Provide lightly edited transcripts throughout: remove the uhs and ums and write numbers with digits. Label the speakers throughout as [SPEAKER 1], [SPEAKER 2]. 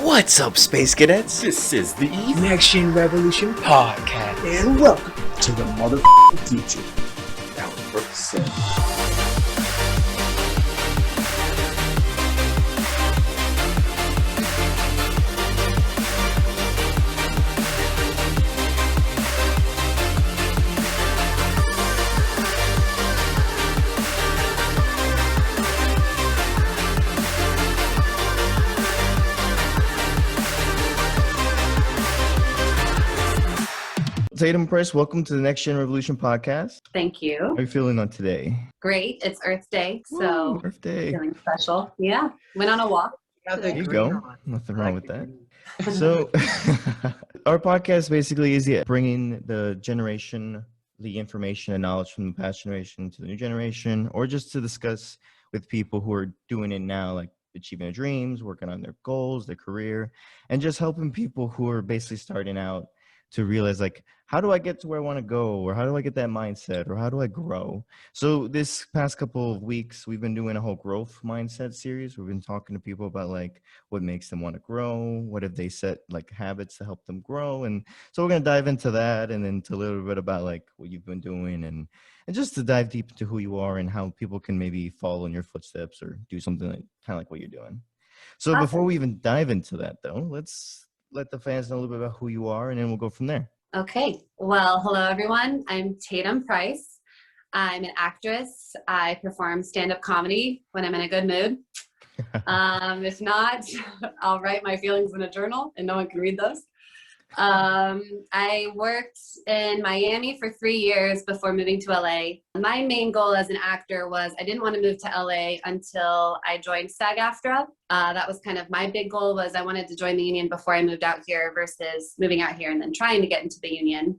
[SPEAKER 1] What's up, Space Cadets?
[SPEAKER 2] This is the
[SPEAKER 3] Next Gen Revolution Podcast.
[SPEAKER 4] And welcome to the motherfucking future.
[SPEAKER 2] That was Brooke said.
[SPEAKER 1] Tatum Price, welcome to the Next Gen Revolution Podcast.
[SPEAKER 5] Thank you.
[SPEAKER 1] How are you feeling on today?
[SPEAKER 5] Great. It's Earth Day, so
[SPEAKER 1] Woo, Earth Day.
[SPEAKER 5] feeling special. Yeah. Went on a walk.
[SPEAKER 1] There you go. Nothing wrong with that. So our podcast basically is bringing the generation, the information and knowledge from the past generation to the new generation, or just to discuss with people who are doing it now, like achieving their dreams, working on their goals, their career, and just helping people who are basically starting out to realize, like, how do I get to where I want to go? Or how do I get that mindset? Or how do I grow? So this past couple of weeks, we've been doing a whole growth mindset series. We've been talking to people about, like, what makes them want to grow? What if they set, like, habits to help them grow? And so we're going to dive into that, and then to a little bit about, like, what you've been doing, and just to dive deep into who you are and how people can maybe follow in your footsteps or do something like, kind of like what you're doing. So
[SPEAKER 5] Awesome.
[SPEAKER 1] Before we even dive into that, though, let's let the fans know a little bit about who you are, and then we'll go from there.
[SPEAKER 5] Okay. Well, hello, everyone. I'm Tatum Price. I'm an actress. I perform stand-up comedy when I'm in a good mood. If not, I'll write my feelings in a journal, and no one can read those. I worked in Miami for 3 years before moving to LA. My main goal as an actor was I didn't want to move to LA until I joined SAG-AFTRA. That was kind of my big goal, was I wanted to join the union before I moved out here versus moving out here and then trying to get into the union.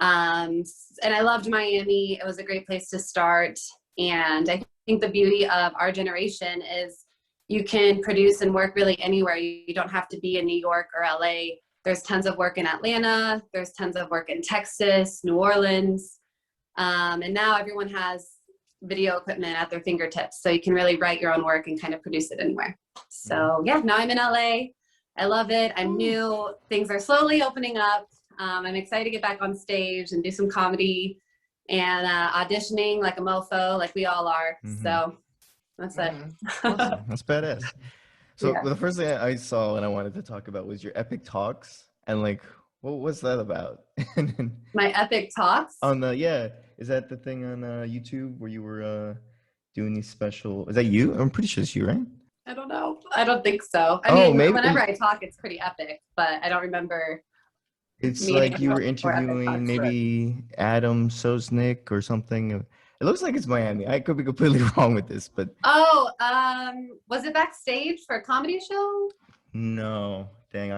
[SPEAKER 5] And I loved Miami. It was a great place to start. And I think the beauty of our generation is you can produce and work really anywhere. You don't have to be in New York or LA. There's tons of work in Atlanta. There's tons of work in Texas, New Orleans. And now everyone has video equipment at their fingertips. So you can really write your own work and kind of produce it anywhere. So yeah, now I'm in LA. I love it. I'm new. Things are slowly opening up. I'm excited to get back on stage and do some comedy and auditioning like a mofo, like we all are. Mm-hmm. So that's it.
[SPEAKER 1] Awesome. That's badass. So
[SPEAKER 5] Yeah.
[SPEAKER 1] The first thing I saw and I wanted to talk about was your epic talks, and like, what was that about? And then
[SPEAKER 5] My epic talks?
[SPEAKER 1] is that the thing on YouTube where you were doing these special? Is that you? I'm pretty sure it's you, right?
[SPEAKER 5] I don't know. I don't think so. I mean,
[SPEAKER 1] maybe.
[SPEAKER 5] Whenever I talk, it's pretty epic, but I don't remember.
[SPEAKER 1] It's like you were interviewing maybe Adam Sosnick or something. It looks like it's Miami. I could be completely wrong with this, but
[SPEAKER 5] Was it backstage for a comedy show?
[SPEAKER 1] no. Dang,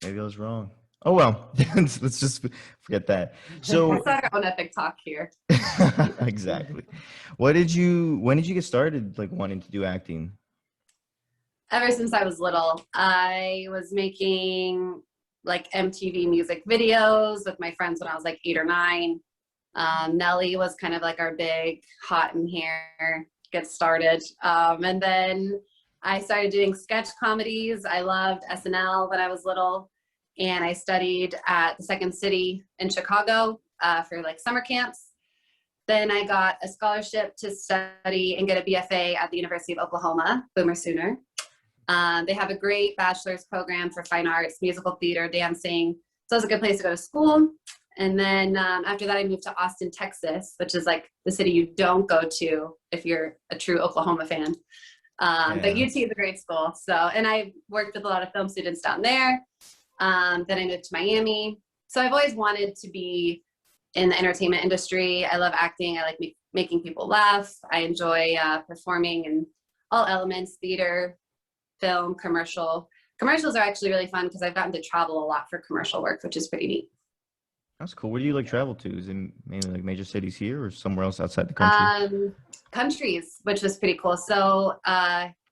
[SPEAKER 1] maybe I was wrong. Oh well, let's just forget that. So
[SPEAKER 5] I started on epic talk here.
[SPEAKER 1] Exactly. When did you get started, like, wanting to do acting?
[SPEAKER 5] Ever since I was little, I was making like MTV music videos with my friends when I was like 8 or 9. Nelly was kind of like our big hot in here, get started. And then I started doing sketch comedies. I loved SNL when I was little. And I studied at the Second City in Chicago for like summer camps. Then I got a scholarship to study and get a BFA at the University of Oklahoma, Boomer Sooner. They have a great bachelor's program for fine arts, musical theater, dancing. So it was a good place to go to school. And then after that, I moved to Austin, Texas, which is like the city you don't go to if you're a true Oklahoma fan. But UT is a great school. So, and I worked with a lot of film students down there. Then I moved to Miami. So I've always wanted to be in the entertainment industry. I love acting. I like making people laugh. I enjoy performing in all elements, theater, film, commercial. Commercials are actually really fun because I've gotten to travel a lot for commercial work, which is pretty neat.
[SPEAKER 1] That's cool. Where do you like travel to? Is it mainly like major cities here or somewhere else outside the country?
[SPEAKER 5] Countries, which was pretty cool. So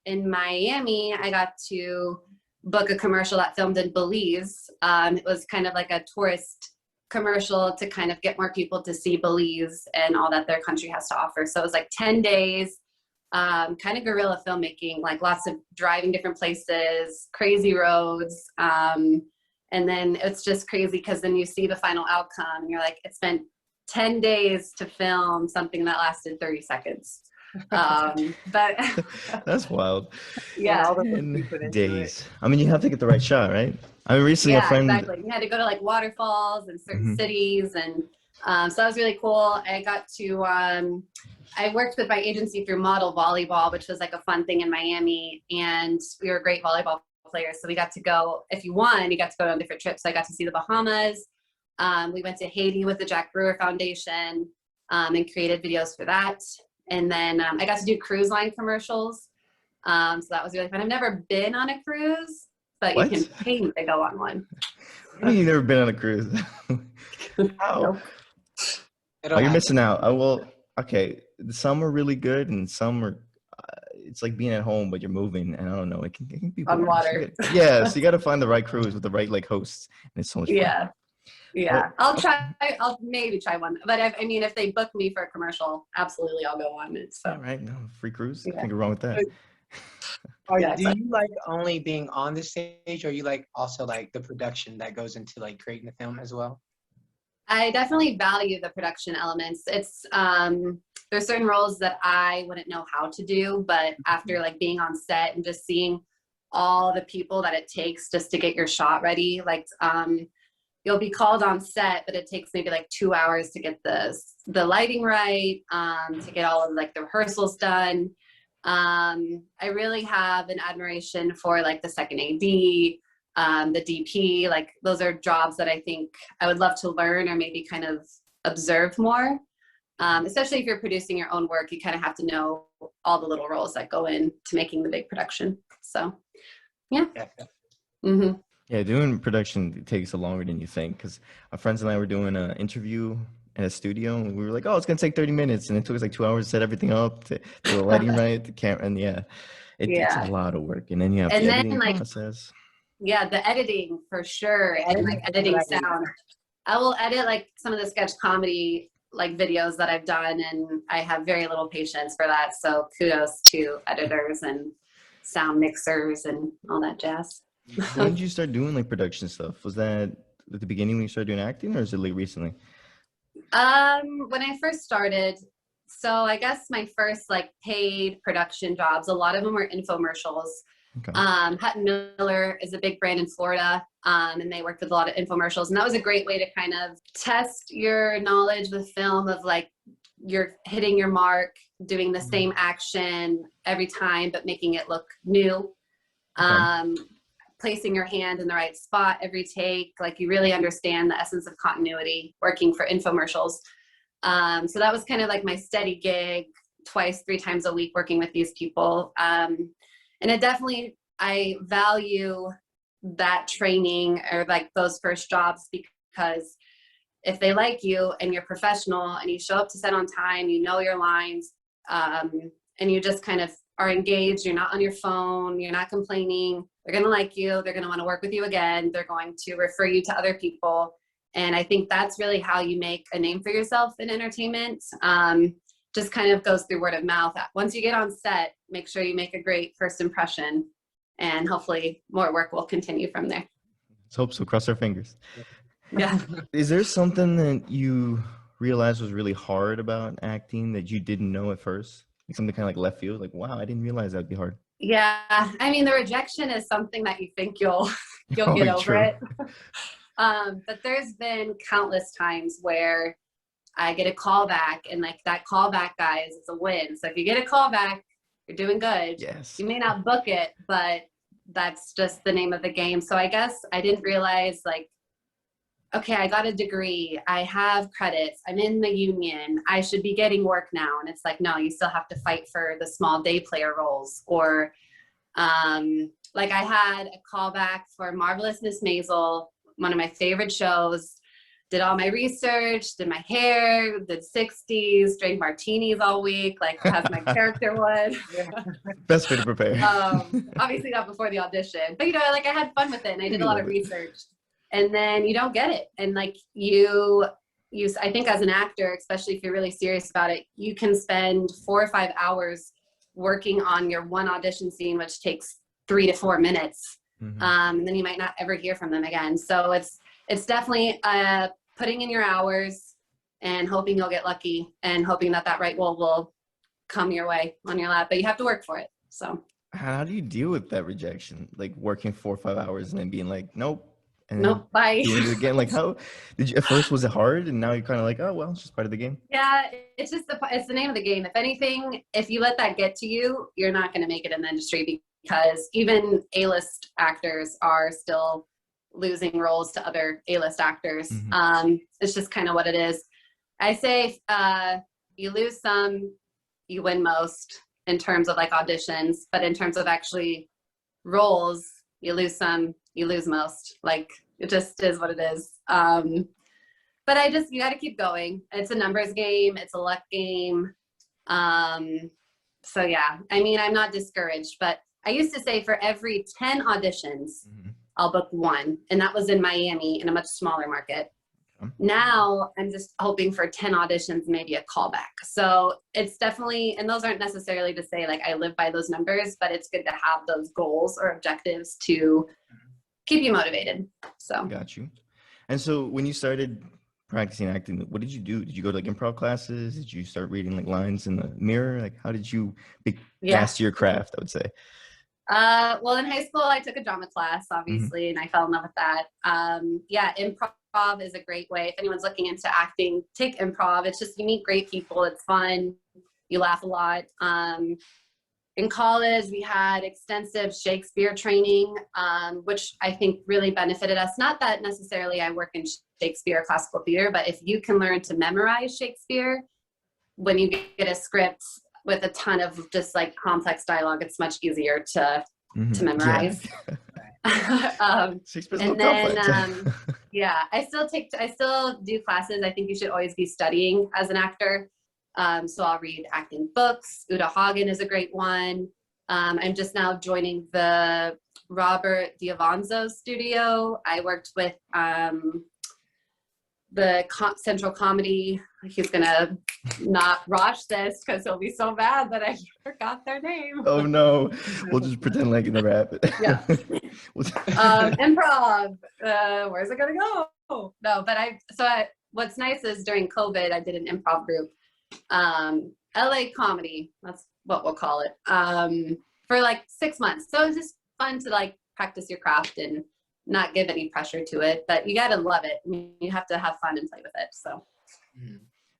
[SPEAKER 5] in Miami, I got to book a commercial that filmed in Belize. It was kind of like a tourist commercial to kind of get more people to see Belize and all that their country has to offer. So it was like 10 days kind of guerrilla filmmaking, like lots of driving different places, crazy roads. And then it's just crazy because then you see the final outcome and you're like, it spent 10 days to film something that lasted 30 seconds. But
[SPEAKER 1] That's wild.
[SPEAKER 5] yeah.
[SPEAKER 3] all the work
[SPEAKER 1] In
[SPEAKER 3] you put into
[SPEAKER 1] days. I mean, you have to get the right shot, right? I mean, recently a
[SPEAKER 5] Yeah,
[SPEAKER 1] friend.
[SPEAKER 5] exactly. We had to go to like waterfalls in certain
[SPEAKER 1] Mhm.
[SPEAKER 5] cities, and so that was really cool. I got to I worked with my agency through model volleyball, which was like a fun thing in Miami, and we were great volleyball players. So we got to go. If you won, you got to go on different trips. So I got to see the Bahamas. We went to Haiti with the Jack Brewer Foundation and created videos for that. And then I got to do cruise line commercials. So that was really fun. I've never been on a cruise, but
[SPEAKER 1] What?
[SPEAKER 5] you can pay me to go on one.
[SPEAKER 1] I mean, you've never been on a cruise. How?
[SPEAKER 5] Nope.
[SPEAKER 1] Oh, you're missing out. I will. Okay, some are really good, and some are. It's like being at home, but you're moving, and I don't know. It can be
[SPEAKER 5] On
[SPEAKER 1] boring.
[SPEAKER 5] water.
[SPEAKER 1] Yeah, so you got to find the right cruise with the right like hosts, and it's so much fun.
[SPEAKER 5] Yeah.
[SPEAKER 1] But-
[SPEAKER 5] I'll maybe try one. But I mean, if they book me for a commercial, absolutely, I'll go on it.
[SPEAKER 1] All
[SPEAKER 5] So
[SPEAKER 1] right, no free cruise.
[SPEAKER 5] Yeah.
[SPEAKER 1] Can't go wrong with that.
[SPEAKER 5] Yeah,
[SPEAKER 3] do you like only being on the stage, or you like also like the production that goes into like creating the film as well?
[SPEAKER 5] I definitely value the production elements. It's there's certain roles that I wouldn't know how to do, but after like being on set and just seeing all the people that it takes just to get your shot ready, like you'll be called on set, but it takes maybe like 2 hours to get the lighting right, to get all of like the rehearsals done. I really have an admiration for like the second AD, the DP, like those are jobs that I think I would love to learn or maybe kind of observe more. Especially if you're producing your own work, you kind of have to know all the little roles that go into making the big production. So, yeah. Mm-hmm.
[SPEAKER 1] Yeah, doing production takes longer than you think, because our friends and I were doing an interview in a studio, and we were like, "Oh, it's gonna take 30 minutes," and it took us like 2 hours to set everything up, to the lighting right, the camera, and it's a lot of work, and then you have
[SPEAKER 5] And
[SPEAKER 1] the
[SPEAKER 5] then,
[SPEAKER 1] editing
[SPEAKER 5] like,
[SPEAKER 1] process.
[SPEAKER 5] Yeah, the editing for sure, and like editing sound. I will edit like some of the sketch comedy like videos that I've done, and I have very little patience for that. So kudos to editors and sound mixers and all that jazz.
[SPEAKER 1] When did you start doing like production stuff? Was that at the beginning when you started doing acting, or is it like recently?
[SPEAKER 5] When I first started, so I guess my first like paid production jobs, a lot of them were infomercials.
[SPEAKER 1] Okay.
[SPEAKER 5] Hutton Miller is a big brand in Florida, and they worked with a lot of infomercials, and that was a great way to kind of test your knowledge with film of like you're hitting your mark, doing the same action every time, but making it look new. Placing your hand in the right spot every take, like you really understand the essence of continuity working for infomercials. So that was kind of like my steady gig, 2-3 times a week working with these people. And it definitely, I value that training or like those first jobs, because if they like you and you're professional and you show up to set on time, you know your lines, and you just kind of are engaged, you're not on your phone, you're not complaining, they're going to like you, they're going to want to work with you again, they're going to refer you to other people. And I think that's really how you make a name for yourself in entertainment. Just kind of goes through word of mouth. Once you get on set, make sure you make a great first impression, and hopefully more work will continue from there.
[SPEAKER 1] Let's hope so. Cross our fingers.
[SPEAKER 5] Yeah.
[SPEAKER 1] Is there something that you realized was really hard about acting that you didn't know at first? Like something kind of like left field, like, wow, I didn't realize that'd be hard.
[SPEAKER 5] Yeah. I mean, the rejection is something that you think you'll get over
[SPEAKER 1] true.
[SPEAKER 5] it. But there's been countless times where I get a call back, and like that call back, guys, it's a win. So if you get a call back, you're doing good.
[SPEAKER 1] Yes.
[SPEAKER 5] You may not book it, but that's just the name of the game. So I guess I didn't realize, like, okay, I got a degree, I have credits, I'm in the union, I should be getting work now. And it's like, no, you still have to fight for the small day player roles. Or like I had a call back for Marvelous Miss Maisel, one of my favorite shows. Did all my research, did my hair, did 60s, drank martinis all week, like as my character would.
[SPEAKER 1] Best way to prepare.
[SPEAKER 5] Obviously not before the audition, but you know, like I had fun with it and I did a lot of research, and then you don't get it. And like you, I think as an actor, especially if you're really serious about it, you can spend 4 or 5 hours working on your one audition scene, which takes 3 to 4 minutes. And then you might not ever hear from them again. So it's definitely putting in your hours and hoping you'll get lucky and hoping that right role will come your way on your lap, but you have to work for it. So
[SPEAKER 1] how do you deal with that rejection? Like working 4 or 5 hours and then being like, nope. And
[SPEAKER 5] nope, bye.
[SPEAKER 1] doing it again. Like, how did you, at first was it hard and now you're kind of like, oh, well, it's just part of the game?
[SPEAKER 5] Yeah, it's the name of the game. If anything, if you let that get to you, you're not going to make it in the industry, because even A-list actors are still losing roles to other A-list actors. It's just kind of what it is. I say you lose some, you win most in terms of like auditions, but in terms of actually roles, you lose some, you lose most. Like, it just is what it is. But you got to keep going. It's a numbers game. It's a luck game. So yeah, I mean, I'm not discouraged, but I used to say for every 10 auditions, I'll book 1. And that was in Miami, in a much smaller market. Now I'm just hoping for 10 auditions, maybe a callback. So it's definitely, and those aren't necessarily to say like I live by those numbers, but it's good to have those goals or objectives to keep you motivated. So
[SPEAKER 1] got you. And so when you started practicing acting, what did you do? Did you go to like improv classes? Did you start reading like lines in the mirror? Like, how did you master your craft, I would say?
[SPEAKER 5] Well, in high school, I took a drama class, obviously, and I fell in love with that. Yeah, improv is a great way. If anyone's looking into acting, take improv. It's just, you meet great people. It's fun. You laugh a lot. In college, we had extensive Shakespeare training, which I think really benefited us. Not that necessarily I work in Shakespeare or classical theater, but if you can learn to memorize Shakespeare, when you get a script with a ton of just like complex dialogue, it's much easier to memorize.
[SPEAKER 1] Yeah.
[SPEAKER 5] And then, yeah, I still do classes. I think you should always be studying as an actor. So I'll read acting books. Uta Hagen is a great one. I'm just now joining the Robert Diavanzo studio. I worked with the Central Comedy. He's gonna not watch this because he'll be so mad that I forgot their name.
[SPEAKER 1] Oh no, we'll just pretend like it never happened.
[SPEAKER 5] Yeah. Improv. Where's it gonna go? No, but what's nice is during COVID, I did an improv group. LA comedy, that's what we'll call it, for like 6 months. So it's just fun to like practice your craft and not give any pressure to it, but you got to love it. I mean, you have to have fun and play with it. So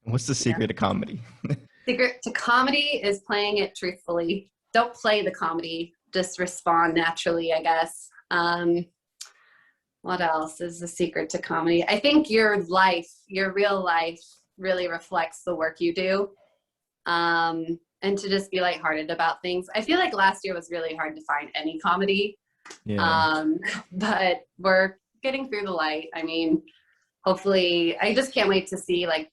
[SPEAKER 1] what's the secret to comedy?
[SPEAKER 5] Secret to comedy is playing it truthfully. Don't play the comedy, just respond naturally, I guess. What else is the secret to comedy? I think your real life really reflects the work you do, and to just be lighthearted about things. I feel like last year was really hard to find any comedy, but we're getting through the light. I mean, hopefully, I just can't wait to see like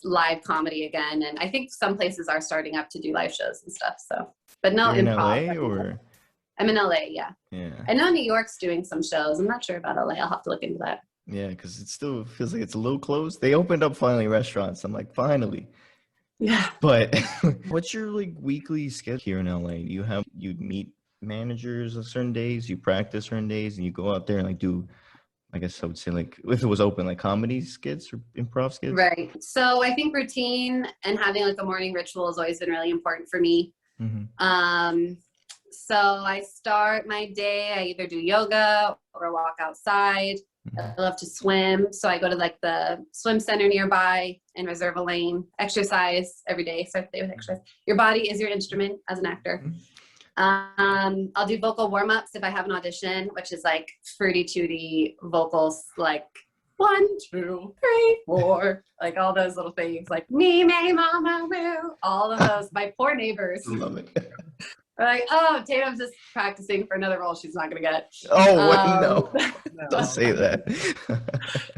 [SPEAKER 5] live comedy again, and I think some places are starting up to do live shows and stuff. So, but no improv.
[SPEAKER 1] In LA or?
[SPEAKER 5] I'm in LA, yeah.
[SPEAKER 1] Yeah.
[SPEAKER 5] I know New York's doing some shows. I'm not sure about LA. I'll have to look into that.
[SPEAKER 1] Yeah, because it still feels like it's a little closed. They opened up finally restaurants. I'm like, finally.
[SPEAKER 5] Yeah.
[SPEAKER 1] But what's your like weekly schedule here in LA? Do you meet managers on certain days, you practice certain days, and you go out there and like do, I guess I would say like, if it was open, like comedy skits or improv skits?
[SPEAKER 5] Right. So I think routine and having like a morning ritual has always been really important for me. So I start my day, I either do yoga or walk outside. I love to swim. So I go to like the swim center nearby and reserve a lane, exercise every day. Start the day with exercise. Your body is your instrument as an actor. I'll do vocal warm-ups if I have an audition, which is like fruity tooty vocals, like 1, 2, 3, 4, like all those little things, like me, mama, moo, all of those. My poor neighbors.
[SPEAKER 1] Love it.
[SPEAKER 5] We're like, oh, Tatum's just practicing for another role she's not gonna get.
[SPEAKER 1] Oh, what? No. Don't say that.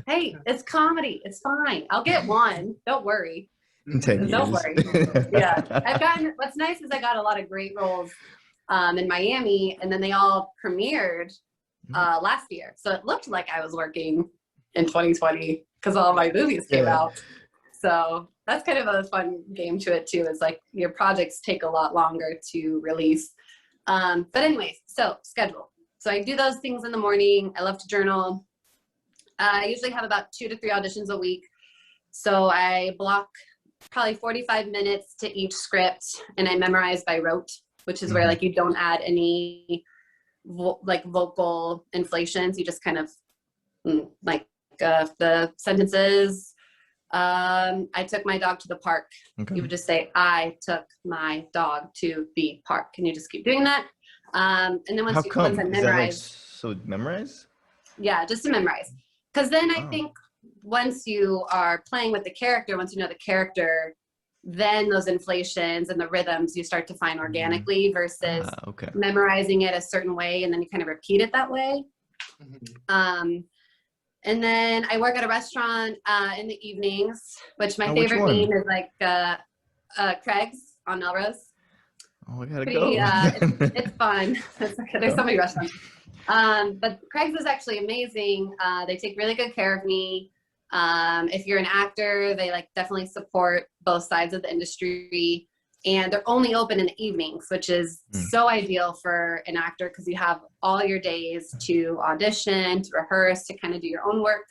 [SPEAKER 5] Hey, it's comedy. It's fine. I'll get one. Don't worry.
[SPEAKER 1] In 10 years.
[SPEAKER 5] Don't worry. Yeah. What's nice is I got a lot of great roles in Miami, and then they all premiered last year. So it looked like I was working in 2020 because all my movies came out. So that's kind of a fun game to it too. Is like your projects take a lot longer to release. But anyways, so schedule. So I do those things in the morning. I love to journal. I usually have about 2 to 3 auditions a week. So I block probably 45 minutes to each script, and I memorize by rote, which is where like you don't add any vocal inflations. You just kind of like the sentences. I took my dog to the park.
[SPEAKER 1] Okay.
[SPEAKER 5] You would just say, I took my dog to the park. And you just keep doing that. And then once I
[SPEAKER 1] Is that
[SPEAKER 5] memorize,
[SPEAKER 1] so memorize?
[SPEAKER 5] yeah, just to memorize. Because then I
[SPEAKER 1] Wow.
[SPEAKER 5] think once you are playing with the character, once you know the character, then those inflations and the rhythms you start to find organically versus
[SPEAKER 1] Okay.
[SPEAKER 5] memorizing it a certain way and then you kind of repeat it that way. And then I work at a restaurant in the evenings, which my
[SPEAKER 1] which
[SPEAKER 5] favorite
[SPEAKER 1] one?
[SPEAKER 5] name is like Craig's on Melrose.
[SPEAKER 1] Oh, I gotta
[SPEAKER 5] Pretty,
[SPEAKER 1] go.
[SPEAKER 5] it's fun. There's so many restaurants. But Craig's is actually amazing. They take really good care of me. If you're an actor, they like definitely support both sides of the industry. And they're only open in the evenings, which is so ideal for an actor because you have all your days to audition, to rehearse, to kind of do your own work.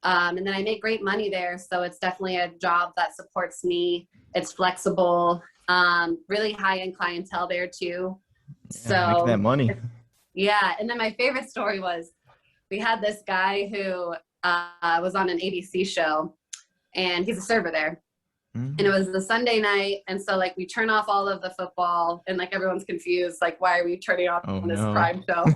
[SPEAKER 5] And then I make great money there. So it's definitely a job that supports me. It's flexible, really high-end clientele there too.
[SPEAKER 1] Yeah, making that money.
[SPEAKER 5] Yeah. And then my favorite story was we had this guy who was on an ABC show and he's a server there. And it was the Sunday night. And so like we turn off all of the football and like everyone's confused. Like, why are we turning off this prime show?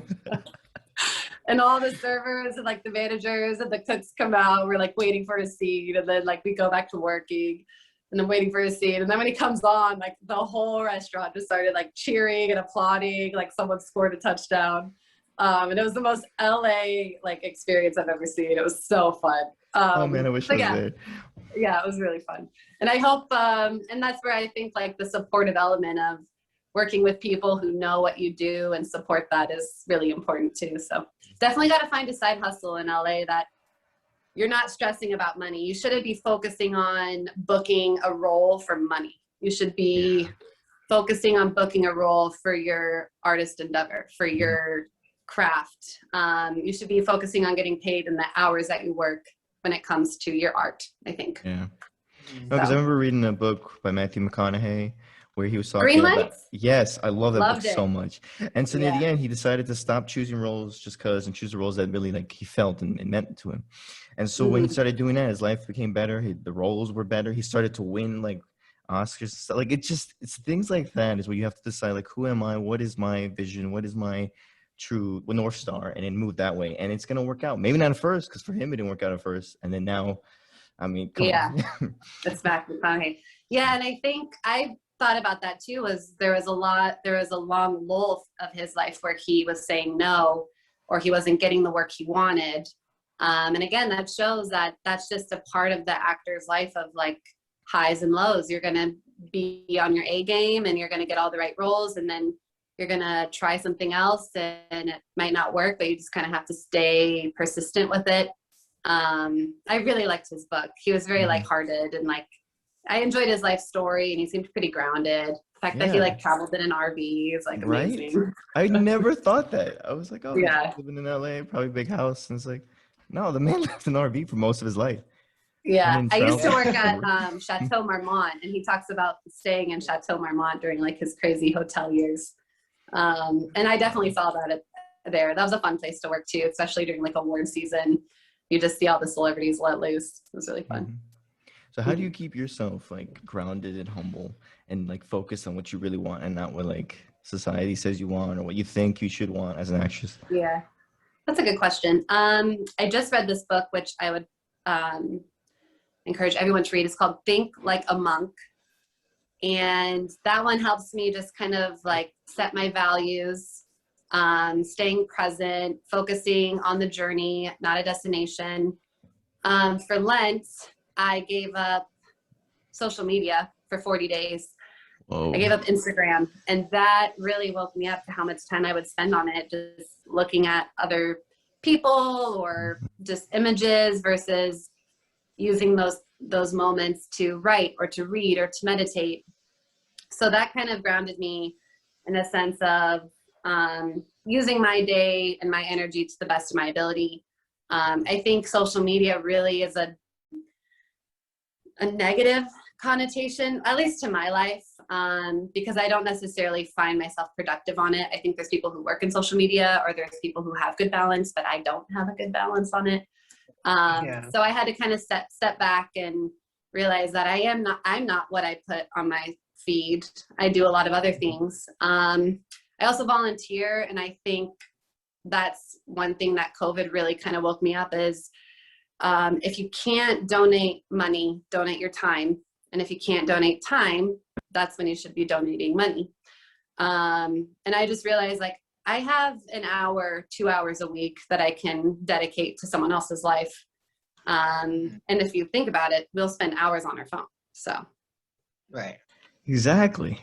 [SPEAKER 5] And all the servers and like the managers and the cooks come out. We're like waiting for a scene. And then like we go back to working and then waiting for a scene. And then when he comes on, like the whole restaurant just started like cheering and applauding, like someone scored a touchdown. And it was the most LA like experience I've ever seen. It was so fun.
[SPEAKER 1] Oh man, I wish I was there.
[SPEAKER 5] Yeah, it was really fun. And I hope, and that's where I think like the supportive element of working with people who know what you do and support that is really important too. So definitely got to find a side hustle in LA that you're not stressing about money. You shouldn't be focusing on booking a role for money. You should be focusing on booking a role for your artist endeavor, for your craft. You should be focusing on getting paid in the hours that you work when it comes to your art, I think.
[SPEAKER 1] Yeah. Because I remember reading a book by Matthew McConaughey where he was talking
[SPEAKER 5] Green
[SPEAKER 1] about.
[SPEAKER 5] Lights?
[SPEAKER 1] Yes, I love that
[SPEAKER 5] Loved
[SPEAKER 1] book
[SPEAKER 5] it.
[SPEAKER 1] so much. And so near the end, he decided to stop choosing roles just because and choose the roles that really like he felt and meant to him. And so when he started doing that, his life became better. The roles were better. He started to win like Oscars. Like it's things like that is where you have to decide like, who am I? What is my vision? What is my true North Star? And then move that way. And it's going to work out. Maybe not at first, because for him, it didn't work out at first. And then now, I mean, come on.
[SPEAKER 5] That's Matt McConaughey. Yeah, and I think I thought about that too, was there was a long lull of his life where he was saying no, or he wasn't getting the work he wanted. And again, that shows that that's just a part of the actor's life of like highs and lows. You're going to be on your A game and you're going to get all the right roles, and then you're going to try something else and it might not work, but you just kind of have to stay persistent with it. I really liked his book. He was very lighthearted and like, I enjoyed his life story and he seemed pretty grounded. The fact that he like traveled in an RV is like amazing.
[SPEAKER 1] I never thought that. I was like, oh,
[SPEAKER 5] Yeah.
[SPEAKER 1] he's living in LA, probably big house. And it's like, no, the man lived in an RV for most of his life.
[SPEAKER 5] Yeah,
[SPEAKER 1] And
[SPEAKER 5] I used to
[SPEAKER 1] travel.
[SPEAKER 5] work at Chateau Marmont, and he talks about staying in Chateau Marmont during like his crazy hotel years. And I definitely saw that there. That was a fun place to work too, especially during like award season. You just see all the celebrities let loose. It was really fun.
[SPEAKER 1] So how do you keep yourself like grounded and humble and like focused on what you really want and not what like society says you want or what you think you should want as an actress?
[SPEAKER 5] Yeah, that's a good question. I just read this book, which I would encourage everyone to read. It's called Think Like a Monk. And that one helps me just kind of like set my values, staying present, focusing on the journey, not a destination. For Lent, I gave up social media for 40 days.
[SPEAKER 1] Whoa.
[SPEAKER 5] I gave up Instagram, and that really woke me up to how much time I would spend on it, just looking at other people or just images versus using those those moments to write or to read or to meditate. So that kind of grounded me in a sense of using my day and my energy to the best of my ability. I think social media really is a negative connotation, at least to my life, because I don't necessarily find myself productive on it. I think there's people who work in social media, or there's people who have good balance, but I don't have a good balance on it. So I had to kind of step back and realize that I'm not what I put on my feed. I do a lot of other things. I also volunteer, and I think that's one thing that COVID really kind of woke me up is if you can't donate money, donate your time. And if you can't donate time, that's when you should be donating money. And I just realized, like, I have an hour, 2 hours a week that I can dedicate to someone else's life. And if you think about it, we'll spend hours on our phone. So.
[SPEAKER 3] Right.
[SPEAKER 1] Exactly.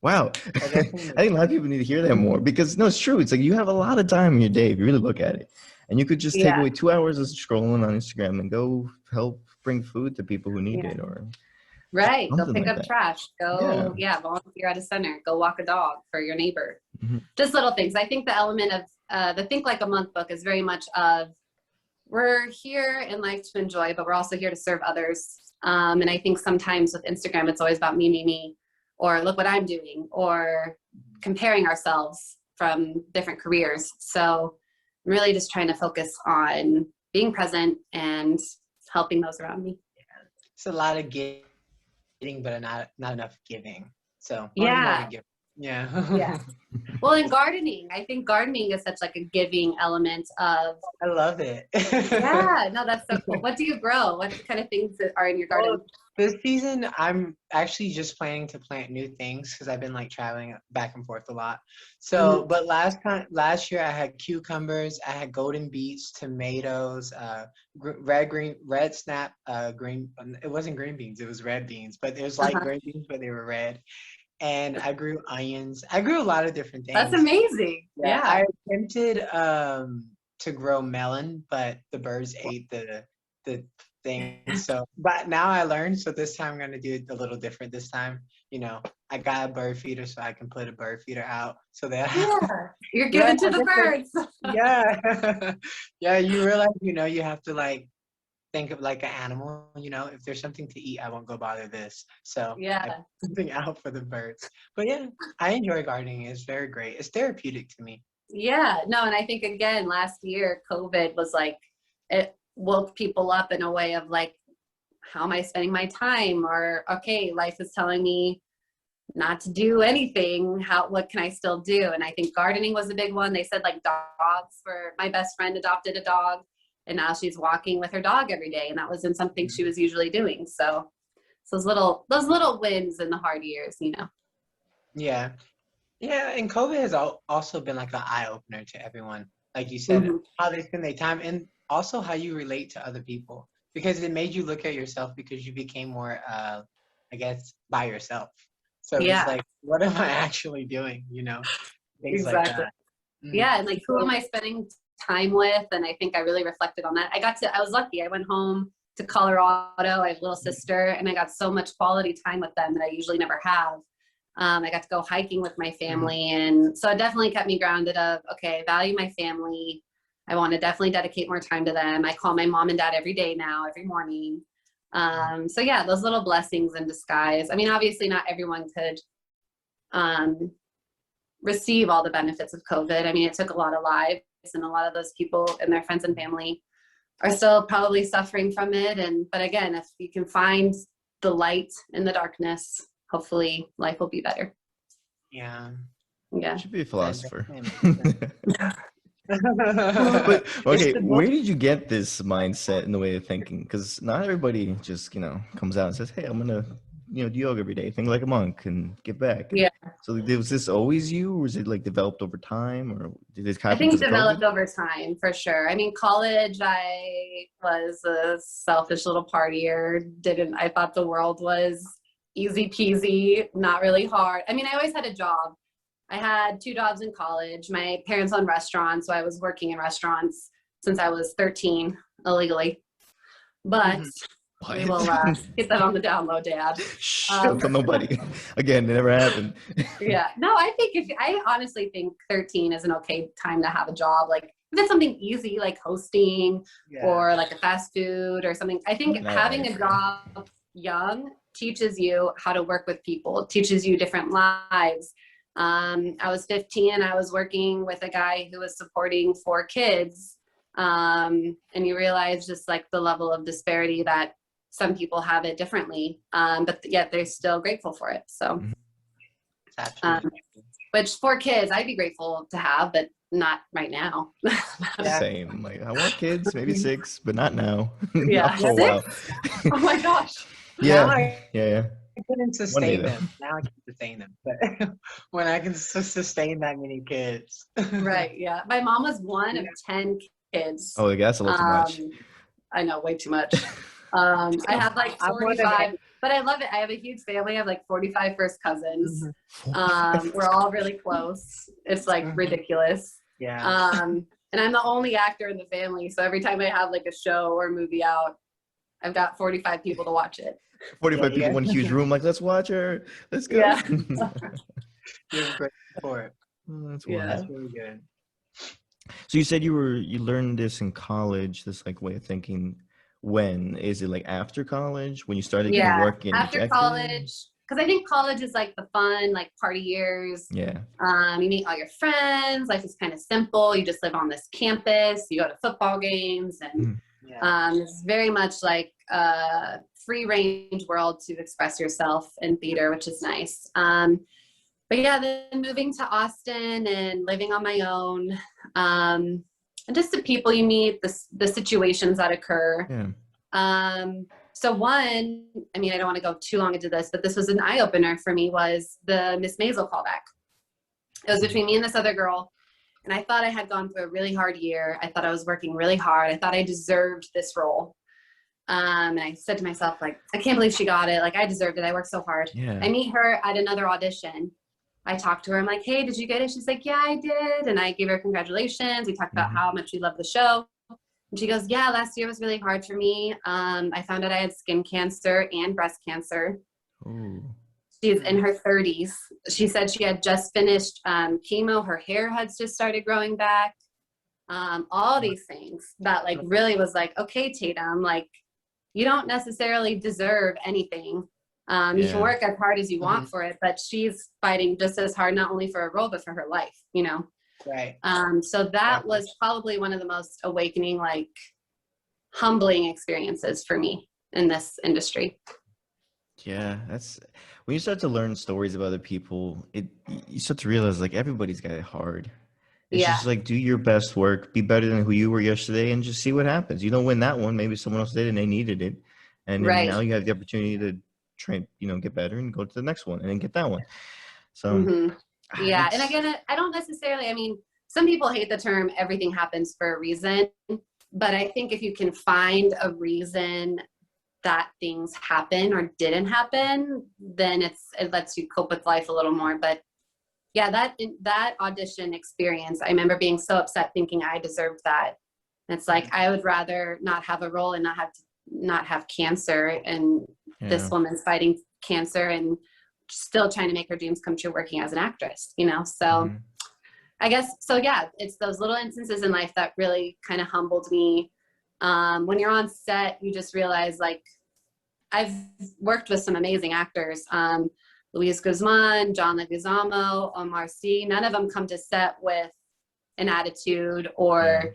[SPEAKER 1] Wow. I think a lot of people need to hear that more, because no, it's true. It's like you have a lot of time in your day if you really look at it. And you could just take away 2 hours of scrolling on Instagram and go help bring food to people who need it, or
[SPEAKER 5] right. Go pick
[SPEAKER 1] like
[SPEAKER 5] up
[SPEAKER 1] that.
[SPEAKER 5] trash. Go, volunteer at a center. Go walk a dog for your neighbor.
[SPEAKER 1] Mm-hmm.
[SPEAKER 5] Just little things. I think the element of the Think Like a Monk book is very much of, we're here in life to enjoy, but we're also here to serve others. And I think sometimes with Instagram, it's always about me, or look what I'm doing, or comparing ourselves from different careers. So I'm really just trying to focus on being present and helping those around me.
[SPEAKER 3] It's a lot of getting, but not enough giving. So
[SPEAKER 5] Yeah.
[SPEAKER 3] Yeah.
[SPEAKER 5] Well, in gardening, I think gardening is such like a giving element of.
[SPEAKER 3] I love it.
[SPEAKER 5] Yeah, no, that's so cool. What do you grow? What kind of things are in your garden?
[SPEAKER 3] Well, this season, I'm actually just planning to plant new things because I've been like traveling back and forth a lot. So, but last year I had cucumbers, I had golden beets, tomatoes, red snap, green. It wasn't green beans, it was red beans, but it was like green beans, but they were red. And I grew onions. I grew a lot of different things.
[SPEAKER 5] That's amazing. Yeah.
[SPEAKER 3] I attempted to grow melon, but the birds ate the thing. So, but now I learned. So this time I'm gonna do it a little different. This time, I got a bird feeder, so I can put a bird feeder out. So that
[SPEAKER 5] you're giving to the birds.
[SPEAKER 3] Yeah. You realize, you have to like think of like an animal, if there's something to eat, I won't go bother this. So I put something out for the birds. But yeah, I enjoy gardening. It's very great. It's therapeutic to me. Yeah,
[SPEAKER 5] no, and I think again, last year, COVID was like, it woke people up in a way of like, how am I spending my time? Or, okay, life is telling me not to do anything. What can I still do? And I think gardening was a big one. They said like dogs, my best friend adopted a dog. And now she's walking with her dog every day, and that wasn't something she was usually doing. So those little wins in the hard years,
[SPEAKER 3] Yeah, and COVID has also been like an eye opener to everyone. Like you said, how they spend their time, and also how you relate to other people, because it made you look at yourself, because you became more, I guess, by yourself. So it's like, what am I actually doing? Things like that.
[SPEAKER 5] Yeah, and like, who am I spending time with? And I think I really reflected on that. I was lucky. I went home to Colorado. I have a little sister, and I got so much quality time with them that I usually never have. I got to go hiking with my family, and so it definitely kept me grounded of, okay, I value my family. I want to definitely dedicate more time to them. I call my mom and dad every day now, every morning. So yeah, those little blessings in disguise. I mean, obviously not everyone could receive all the benefits of COVID. I mean, it took a lot of lives, and a lot of those people and their friends and family are still probably suffering from it. But again, if you can find the light in the darkness, hopefully life will be better. Yeah.
[SPEAKER 1] You should be a philosopher. But okay, where did you get this mindset and the way of thinking? Because not everybody just comes out and says, hey, I'm gonna do yoga every day, think like a monk, and give back.
[SPEAKER 5] Yeah.
[SPEAKER 1] So was this always you, or was it like developed over time, or did it happen?
[SPEAKER 5] I think developed over time, for sure. I mean, college, I was a selfish little partier. I thought the world was easy peasy, not really hard. I mean, I always had a job. I had 2 jobs in college. My parents owned restaurants, so I was working in restaurants since I was 13 illegally. But We will get that on the download, Dad.
[SPEAKER 1] Shh, don't tell nobody. Again, it never happened.
[SPEAKER 5] Yeah. No, I honestly think 13 is an okay time to have a job. Like if it's something easy, like hosting or like a fast food or something. I think having a job young teaches you how to work with people, teaches you different lives. I was 15 and I was working with a guy who was supporting 4 kids. And you realize just like the level of disparity that some people have it differently, but yet they're still grateful for it. So, which 4 kids I'd be grateful to have, but not right now.
[SPEAKER 1] Same. Like I want kids, maybe 6, but not now.
[SPEAKER 5] Yeah,
[SPEAKER 1] Not for a while.
[SPEAKER 5] Oh my gosh.
[SPEAKER 1] Yeah.
[SPEAKER 3] I couldn't sustain them. Now I can sustain them. But when I can sustain that many kids.
[SPEAKER 5] Right. Yeah. My mom was one of 10 kids.
[SPEAKER 1] Oh, that's a little too much.
[SPEAKER 5] I know, way too much. I have like 45, but I love it. I have a huge family. I have like 45 first cousins. We're all really close. It's like ridiculous.
[SPEAKER 3] Yeah.
[SPEAKER 5] And I'm the only actor in the family. So every time I have like a show or movie out, I've got 45 people to watch it.
[SPEAKER 1] 45 people in one huge room, like, let's watch her. Let's go.
[SPEAKER 5] Yeah.
[SPEAKER 3] You're great for it.
[SPEAKER 1] Oh, that's
[SPEAKER 3] That's really good.
[SPEAKER 1] So you said you learned this in college, this like way of thinking. When is it, like after college when you started getting work in
[SPEAKER 5] after college? Because I think college is like the fun, like party years.
[SPEAKER 1] Yeah.
[SPEAKER 5] You meet all your friends. Life is kind of simple. You just live on this campus. You go to football games, and it's very much like a free range world to express yourself in theater, which is nice. But yeah, then moving to Austin and living on my own, and just the people you meet, the situations that occur.
[SPEAKER 1] Yeah.
[SPEAKER 5] So one, I mean, I don't want to go too long into this, but this was an eye-opener for me, was the Miss Maisel callback. It was between me and this other girl, and I thought I had gone through a really hard year. I thought I was working really hard. I thought I deserved this role. And I said to myself, like, I can't believe she got it. Like, I deserved it. I worked so hard.
[SPEAKER 1] Yeah.
[SPEAKER 5] I meet her at another audition. I talked to her. I'm like, hey, did you get it? She's like, yeah, I did. And I gave her congratulations. We talked about how much we love the show. And she goes, yeah, last year was really hard for me. I found out I had skin cancer and breast cancer.
[SPEAKER 1] Ooh.
[SPEAKER 5] She's in her 30s. She said she had just finished chemo. Her hair had just started growing back. All these things that like really was like, okay, Tatum, like you don't necessarily deserve anything. You can work as hard as you want for it, but she's fighting just as hard, not only for a role, but for her life, you know?
[SPEAKER 3] Right.
[SPEAKER 5] So that was probably one of the most awakening, like humbling experiences for me in this industry.
[SPEAKER 1] Yeah, that's when you start to learn stories of other people, you start to realize like everybody's got it hard. It's just like do your best work, be better than who you were yesterday, and just see what happens. You don't win that one, maybe someone else did and they needed it. And then now you have the opportunity to train, get better and go to the next one and then get that one. So
[SPEAKER 5] yeah, and again, I don't necessarily, I mean, some people hate the term everything happens for a reason, but I think if you can find a reason that things happen or didn't happen, then it lets you cope with life a little more. But yeah, that audition experience, I remember being so upset thinking I deserved that. And it's like, I would rather not have a role and not have cancer, and this woman's fighting cancer and still trying to make her dreams come true working as an actress, so I guess, so yeah, it's those little instances in life that really kind of humbled me. When you're on set, you just realize, like, I've worked with some amazing actors, Luis Guzman, John Leguizamo, Omar Sy. None of them come to set with an attitude or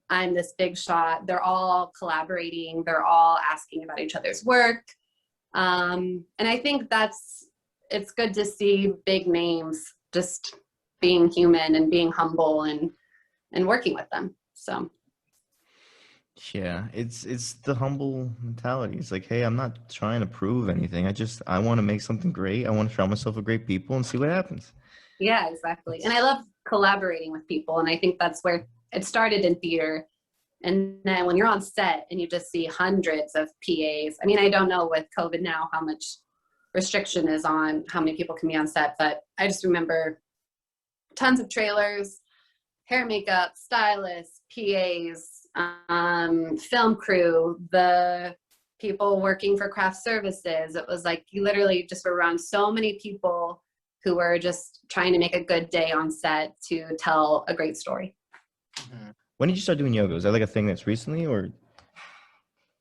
[SPEAKER 5] I'm this big shot. They're all collaborating. They're all asking about each other's work. And I think it's good to see big names just being human and being humble and working with them. So.
[SPEAKER 1] Yeah, it's the humble mentality. It's like, hey, I'm not trying to prove anything. I want to make something great. I want to surround myself with great people and see what happens. Yeah,
[SPEAKER 5] exactly. And I love collaborating with people. And I think that's where it started in theater. And then when you're on set and you just see hundreds of PAs, I mean, I don't know with COVID now how much restriction is on how many people can be on set, but I just remember tons of trailers, hair, makeup, stylists, PAs, film crew, the people working for craft services. It was like you literally just were around so many people who were just trying to make a good day on set to tell a great story.
[SPEAKER 3] Mhm.
[SPEAKER 1] When did you start doing yoga? Is that like a thing that's recently, or?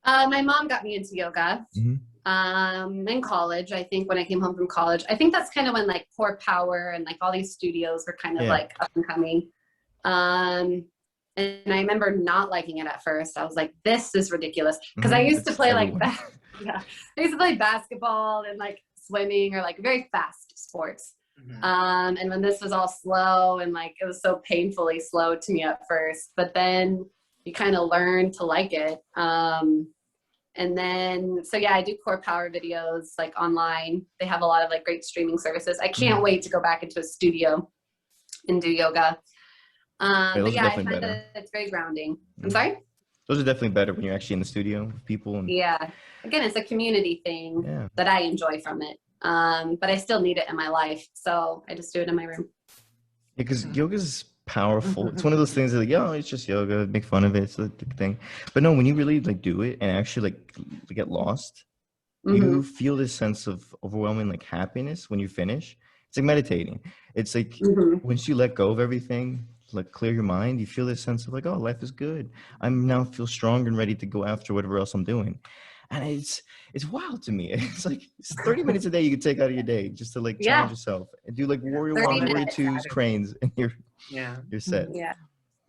[SPEAKER 5] My mom got me into yoga in college. I think when I came home from college, I think that's kind of when like Core Power and like all these studios were kind of like up and coming. And I remember not liking it at first. I was like, this is ridiculous. Because I used to play like that. Yeah. I used to play basketball and like swimming or like very fast sports. And when this was all slow and like it was so painfully slow to me at first, but then you kind of learn to like it. And then, so yeah, I do Core Power videos like online. They have a lot of like great streaming services. I can't wait to go back into a studio and do yoga. But yeah, I find that it's very grounding. I'm sorry?
[SPEAKER 1] Those are definitely better when you're actually in the studio with people. And
[SPEAKER 5] yeah. Again, it's a community thing that I enjoy from it. But I still need it in my life. So I just do it in my room.
[SPEAKER 1] Yeah, because yoga is powerful. It's one of those things that like, oh, it's just yoga, make fun of it. It's like the thing. But no, when you really like do it and actually like get lost, you feel this sense of overwhelming like happiness when you finish. It's like meditating. It's like once you let go of everything, like clear your mind, you feel this sense of like, oh, life is good. I'm now feel strong and ready to go after whatever else I'm doing. And it's wild to me. It's like it's 30 minutes a day you can take out of your day just to like challenge yourself and do like warrior 1, warrior 2s, cranes, and you're set.
[SPEAKER 5] Yeah.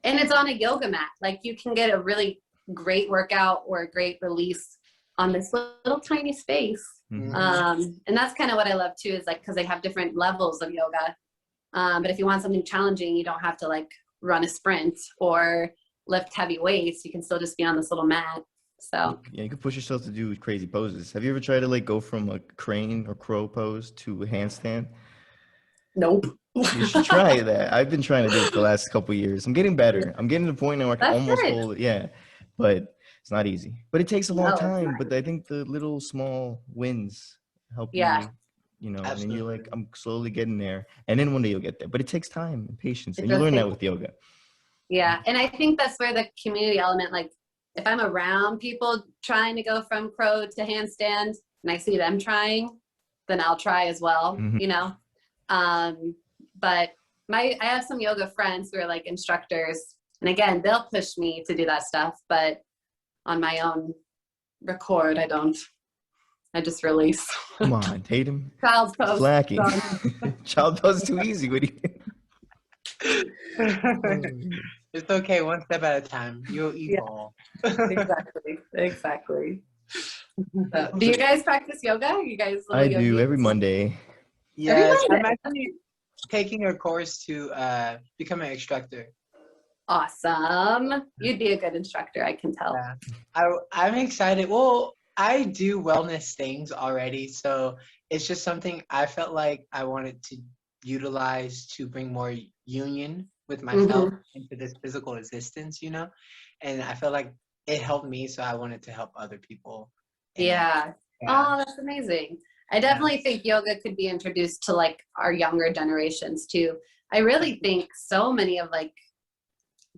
[SPEAKER 5] And it's on a yoga mat. Like you can get a really great workout or a great release on this little tiny space. And that's kind of what I love too, is like, because they have different levels of yoga. But if you want something challenging, you don't have to like run a sprint or lift heavy weights. You can still just be on this little mat. So
[SPEAKER 1] yeah, you can push yourself to do crazy poses. Have you ever tried to like go from a crane or crow pose to a handstand?
[SPEAKER 5] Nope.
[SPEAKER 1] You should try that. I've been trying to do it for the last couple of years. I'm getting better. I'm getting to the point now where I can almost hold it. Yeah, but it's not easy. But it takes a long time. But I think the little small wins help you. You know, and then you're like, I'm slowly getting there. And then one day you'll get there. But it takes time and patience. And you learn that with yoga.
[SPEAKER 5] Yeah. And I think that's where the community element, like if I'm around people trying to go from crow to handstand and I see them trying, then I'll try as well, you know? But I have some yoga friends who are like instructors. And again, they'll push me to do that stuff. But on my own record, I don't. I just release.
[SPEAKER 1] Come on, Tatum.
[SPEAKER 5] Child's pose.
[SPEAKER 1] Slacking. Child pose is too easy. What do you?
[SPEAKER 3] It's okay, one step at a time. You'll evolve.
[SPEAKER 5] Exactly. Do you guys practice yoga? You guys?
[SPEAKER 1] I do every Monday.
[SPEAKER 3] Yes, I'm actually taking a course to become an instructor.
[SPEAKER 5] Awesome. You'd be a good instructor, I can tell.
[SPEAKER 3] Yeah. I'm excited. Well, I do wellness things already, so it's just something I felt like I wanted to utilize to bring more union with myself into this physical existence, you know? And I feel like it helped me, so I wanted to help other people.
[SPEAKER 5] Yeah. Oh, that's amazing. I definitely think yoga could be introduced to like our younger generations too. I really think so many of like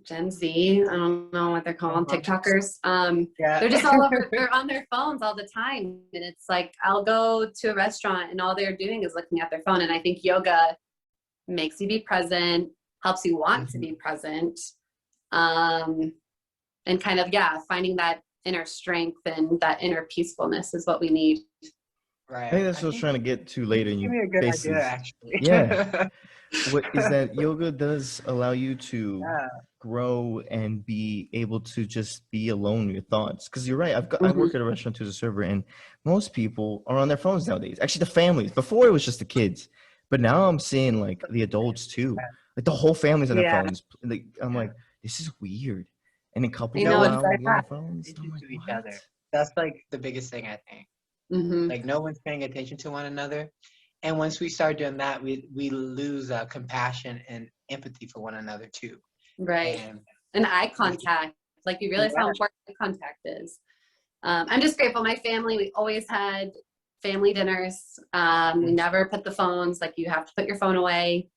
[SPEAKER 5] Gen Z, I don't know what they're called, TikTokers. They're just all over, they're on their phones all the time. And it's like, I'll go to a restaurant and all they're doing is looking at their phone. And I think yoga makes you be present, helps you want to be present. And kind of, finding that inner strength and that inner peacefulness is what we need.
[SPEAKER 3] Right.
[SPEAKER 1] I think that's what I was trying to get to later.
[SPEAKER 3] Give me a good idea, actually.
[SPEAKER 1] Yeah. What is that yoga does allow you to grow and be able to just be alone with your thoughts. Because you're right. I work at a restaurant too as a server, and most people are on their phones nowadays. Actually, the families. Before it was just the kids, but now I'm seeing like the adults too. Like the whole family's on their phones. Like, I'm like, this is weird. And then couples go out on their phones.
[SPEAKER 3] To each other. That's like the biggest thing, I think. Like no one's paying attention to one another. And once we start doing that, we lose compassion and empathy for one another too.
[SPEAKER 5] Right. And eye contact. Like you realize how important eye contact is. I'm just grateful. My family, we always had family dinners. We never put the phones, like you have to put your phone away.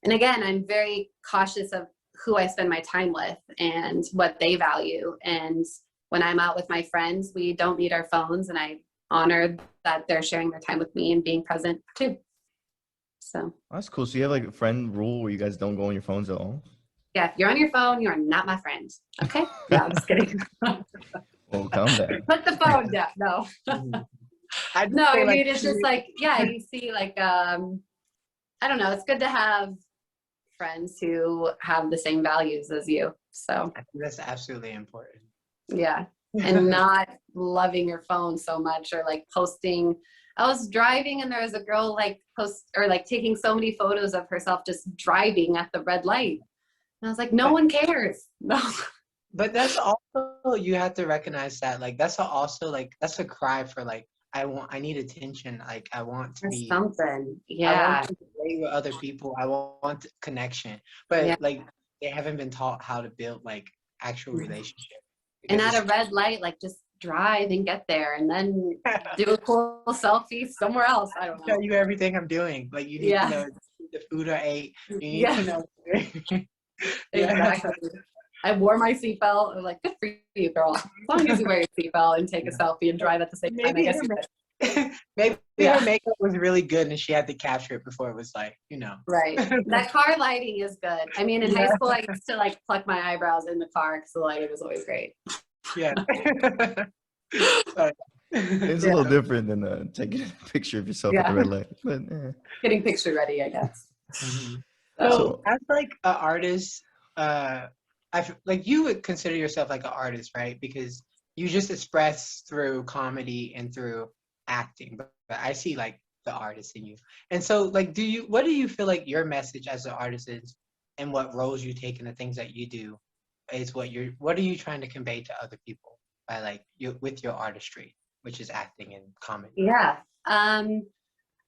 [SPEAKER 5] And again, I'm very cautious of who I spend my time with and what they value. And when I'm out with my friends, we don't need our phones, and I honor that they're sharing their time with me and being present too. So
[SPEAKER 1] That's cool. So you have like a friend rule where you guys don't go on your phones at all?
[SPEAKER 5] yeah, if you're on your phone, you are not my friend. Okay? No, I'm just kidding.
[SPEAKER 1] Well, calm down.
[SPEAKER 5] Put the phone down. No.
[SPEAKER 3] I'd
[SPEAKER 5] No,
[SPEAKER 3] say,
[SPEAKER 5] I
[SPEAKER 3] like,
[SPEAKER 5] mean, it's just like, yeah, you see, like, I don't know, it's good to have friends who have the same values as you. So,
[SPEAKER 3] I think that's absolutely important.
[SPEAKER 5] yeah. And not loving your phone so much, or like posting. I was driving and there was a girl like taking so many photos of herself just driving at the red light. And I was like, no one cares. No.
[SPEAKER 3] But that's also, you have to recognize that, like, that's also, like, that's a cry for, like, I need attention. Like, I want to
[SPEAKER 5] Or
[SPEAKER 3] be,
[SPEAKER 5] something.
[SPEAKER 3] I
[SPEAKER 5] Yeah.
[SPEAKER 3] want to play with other people. I want connection. But,
[SPEAKER 5] Yeah.
[SPEAKER 3] like, they haven't been taught how to build, like, actual relationship.
[SPEAKER 5] And
[SPEAKER 3] Because
[SPEAKER 5] at a red light, like, just drive and get there and then do a cool selfie somewhere else. I don't know.
[SPEAKER 3] tell you everything I'm doing. Like, you need
[SPEAKER 5] Yeah.
[SPEAKER 3] to know the food I ate. You need
[SPEAKER 5] Yeah.
[SPEAKER 3] to know.
[SPEAKER 5] Exactly. I wore my seatbelt. I was like, good for you, girl. As long as you wear your seatbelt and take a selfie and drive at the same time, I
[SPEAKER 3] Maybe
[SPEAKER 5] guess
[SPEAKER 3] her,
[SPEAKER 5] you could.
[SPEAKER 3] maybe
[SPEAKER 5] Yeah.
[SPEAKER 3] her makeup was really good and she had to capture it before it was like,
[SPEAKER 5] Right. That car lighting is good. I mean, in high
[SPEAKER 3] Yeah.
[SPEAKER 5] school, I used to like pluck my eyebrows in the car because the lighting was always great.
[SPEAKER 3] Yeah.
[SPEAKER 1] It's a little different than taking a picture of yourself at the red light. But
[SPEAKER 5] Getting picture ready, I guess.
[SPEAKER 3] Mhm.
[SPEAKER 5] So,
[SPEAKER 3] So, as like an artist, like you would consider yourself like an artist, right? Because you just express through comedy and through acting. But I see like the artist in you. And so, like, what do you feel like your message as an artist is, and what roles you take in the things that you do, is what are you trying to convey to other people by like with your artistry, which is acting and comedy?
[SPEAKER 5] yeah.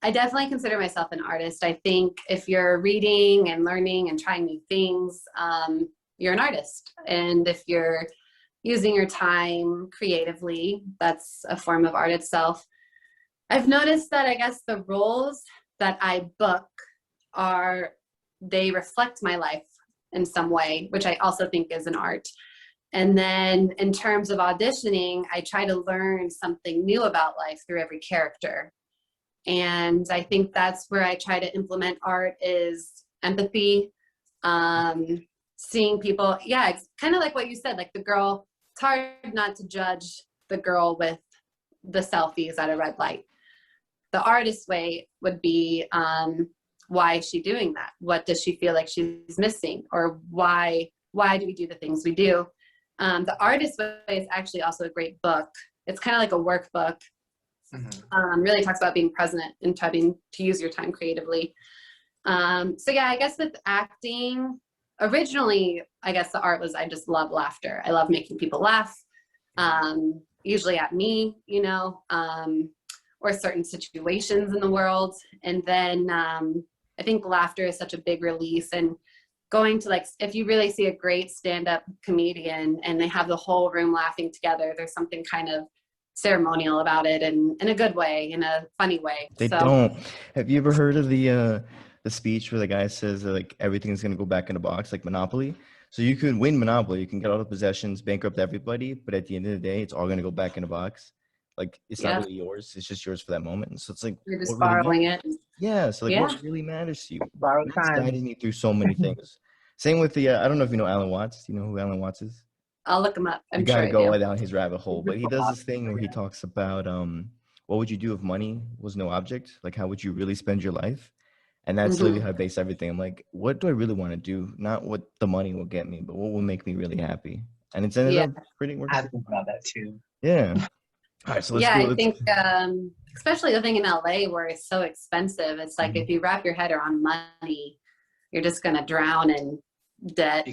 [SPEAKER 5] I definitely consider myself an artist. I think if you're reading and learning and trying new things, you're an artist. And if you're using your time creatively, that's a form of art itself. I've noticed that I guess the roles that I book they reflect my life in some way, which I also think is an art. And then in terms of auditioning, I try to learn something new about life through every character. And I think that's where I try to implement art is empathy, seeing people. Yeah, it's kind of like what you said, like the girl, it's hard not to judge the girl with the selfies at a red light. The artist way would be, why is she doing that? What does she feel like she's missing? Or why do we do the things we do? The artist way is actually also a great book. It's kind of like a workbook. Really talks about being present and trying to use your time creatively. So yeah, I guess with acting, originally, I guess the art was, I just love laughter. I love making people laugh, usually at me, or certain situations in the world. And then I think laughter is such a big release, and going to like, if you really see a great stand-up comedian and they have the whole room laughing together, there's something kind of ceremonial about it, and in a good way, in a funny way.
[SPEAKER 1] they don't. Have you ever heard of the speech where the guy says that, like, everything's gonna go back in a box, like Monopoly? So you could win Monopoly, you can get all the possessions, bankrupt everybody, but at the end of the day, it's all gonna go back in a box. Like, it's not really yours; it's just yours for that moment. So it's like,
[SPEAKER 5] You're just
[SPEAKER 1] what really
[SPEAKER 5] borrowing it.
[SPEAKER 1] Yeah. So like,
[SPEAKER 5] Yeah.
[SPEAKER 1] what really matters to you?
[SPEAKER 3] Borrowed
[SPEAKER 1] It's
[SPEAKER 3] time.
[SPEAKER 1] guiding you through so many things. Same with the I don't know if you know Alan Watts. Do you know who Alan Watts is?
[SPEAKER 5] I'll look him up.
[SPEAKER 1] You
[SPEAKER 5] I'm
[SPEAKER 1] gotta
[SPEAKER 5] sure I
[SPEAKER 1] go
[SPEAKER 5] do.
[SPEAKER 1] down his rabbit hole. But he does this thing where he talks about what would you do if money was no object? Like, how would you really spend your life? And that's literally how I base everything. I'm like, what do I really want to do? Not what the money will get me, but what will make me really happy. And it's ended up pretty working.
[SPEAKER 3] I think about that too.
[SPEAKER 1] Yeah. All right, so let's
[SPEAKER 5] Yeah,
[SPEAKER 1] go.
[SPEAKER 5] I think especially living in LA where it's so expensive, it's like if you wrap your head around money, you're just gonna drown in debt.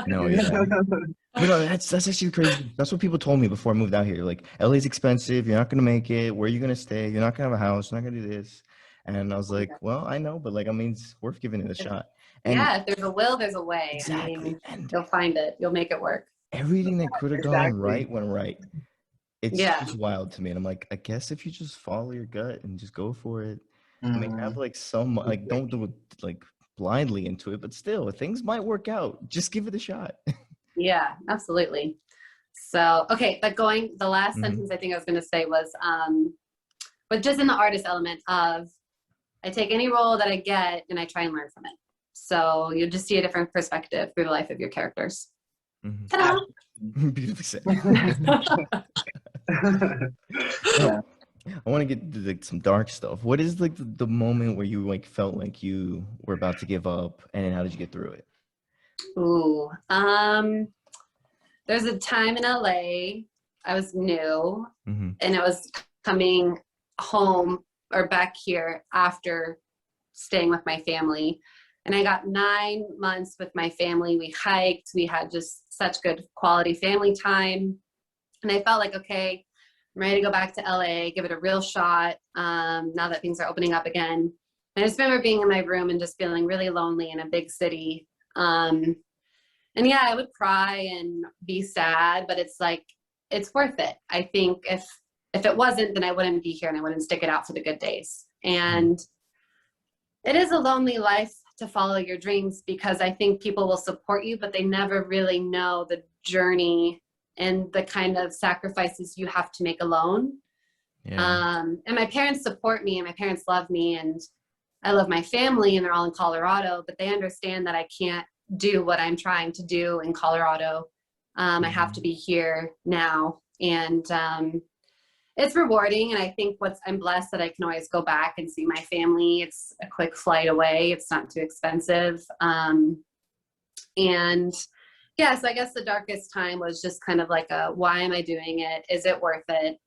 [SPEAKER 1] No, yeah. But no, that's actually crazy. That's what people told me before I moved out here. Like, LA's expensive. You're not gonna make it. Where are you gonna stay? You're not gonna have a house. You're not gonna do this. And I was like, well, I know, but like, I mean, it's worth giving it a shot. And
[SPEAKER 5] yeah, if there's a will, there's a way.
[SPEAKER 1] Exactly.
[SPEAKER 5] I mean,
[SPEAKER 1] And
[SPEAKER 5] you'll find it. You'll make it work.
[SPEAKER 1] everything that could have gone right went right. It's
[SPEAKER 5] Yeah.
[SPEAKER 1] just wild to me. And I'm like, I guess if you just follow your gut and just go for it, I mean, have like some, like, don't do it like blindly into it, but still, things might work out. Just give it a shot.
[SPEAKER 5] Yeah, absolutely. So, okay, but the last
[SPEAKER 1] Mhm.
[SPEAKER 5] sentence I think I was going to say was, but just in the artist element of, I take any role that I get and I try and learn from it. So you'll just see a different perspective through the life of your characters.
[SPEAKER 1] Mhm.
[SPEAKER 5] Ta-da!
[SPEAKER 1] Beautifully said.
[SPEAKER 3] Yeah.
[SPEAKER 1] I want to get to like some dark stuff. What is like the moment where you like felt like you were about to give up, and then how did you get through it?
[SPEAKER 5] Ooh, there's a time in LA, I was new,
[SPEAKER 1] Mm-hmm.
[SPEAKER 5] and it was coming home or back here after staying with my family. And I got 9 months with my family. We hiked, we had just such good quality family time. And I felt like, okay, I'm ready to go back to LA, give it a real shot, now that things are opening up again. And I just remember being in my room and just feeling really lonely in a big city. And yeah, I would cry and be sad, but it's like, it's worth it. I think if it wasn't, then I wouldn't be here and I wouldn't stick it out for the good days. And it is a lonely life to follow your dreams, because I think people will support you, but they never really know the journey and the kind of sacrifices you have to make alone.
[SPEAKER 1] Yeah.
[SPEAKER 5] And my parents support me and my parents love me and I love my family and they're all in Colorado, but they understand that I can't do what I'm trying to do in Colorado. I have to be here now. And it's rewarding. And I think I'm blessed that I can always go back and see my family. It's a quick flight away. It's not too expensive. And yeah, so I guess the darkest time was just kind of like why am I doing it? Is it worth it?